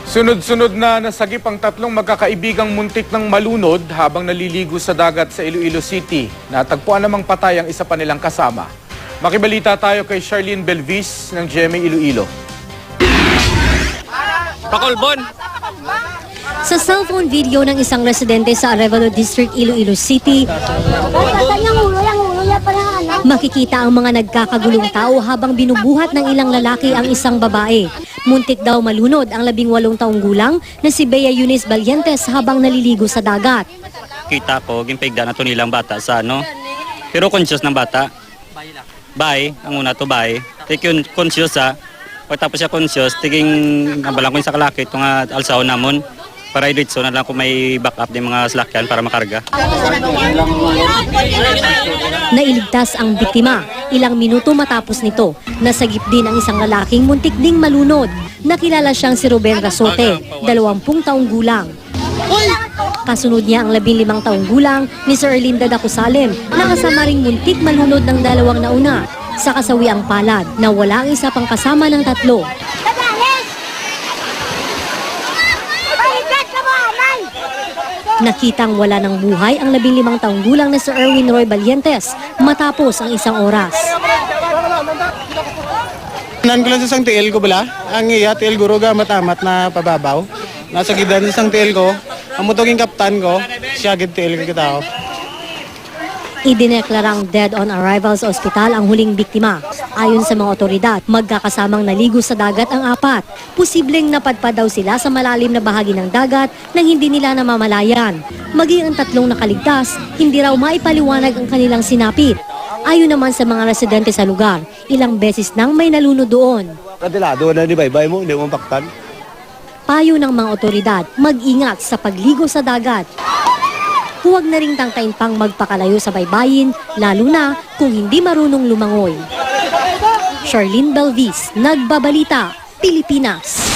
Sunod-sunod na nasagip ang tatlong magkakaibigang muntik ng malunod habang naliligo sa dagat sa Iloilo City. Natagpuan namang patay ang isa pa nilang kasama. Makibalita tayo kay Charlene Belvis ng GMA Iloilo. Pakolbon! Sa cellphone video ng isang residente sa Arevalo District, Iloilo City, makikita ang mga nagkakagulong tao habang binubuhat ng ilang lalaki ang isang babae. Muntik daw malunod ang 18 taong gulang na si Bea Eunice Valientes habang naliligo sa dagat. Kita ko, gimpigda na to nilang bata sa ano. Pero conscious ng bata. Bye, ang una to bye. Take yun conscious ha. Pagtapos siya conscious, tiging nabalang ko yung sa kalaki itong alsaw namon. Para i-reach na lang kung may backup ng mga salakyan para makarga. Nailigtas ang biktima. Ilang minuto matapos nito, nasagip din ang isang lalaking muntik ding malunod. Nakilala siyang si Ruben Rasote, 20 taong gulang. Kasunod niya ang 15 taong gulang ni Sir Erlinda Dacusalem, na kasama ring muntik malunod ng 2 nauna. Sa kasawiang palad, na wala ang isa pang kasama ng 3. Nakitang wala ng buhay ang 15 taong gulang na Sir Erwin Roy Valientes matapos ang 1 oras. Nan ko lang sa isang tiil ko bala. Ang iya tiil guro ga matamat na pababaw. Nasa gidan sa isang tiil ko, ang mutoging kaptan ko, siya gid tiil ko kita. Idineklarang dead on arrival sa ospital ang huling biktima. Ayon sa mga otoridad, magkakasamang naligo sa dagat ang 4. Posibleng napadpad daw sila sa malalim na bahagi ng dagat nang hindi nila namamalayan. Maging ang 3 nakaligtas, hindi raw maipaliwanag ang kanilang sinapit. Ayon naman sa mga residente sa lugar, ilang beses nang may nalunod doon. Kadilado na ni baybay mo, hindi mo paktan. Payo ng mga otoridad, mag-ingat sa pagligo sa dagat. Huwag na ring tangkain pang magpakalayo sa baybayin, lalo na kung hindi marunong lumangoy. Charlene Belvis, Nagbabalita, Pilipinas.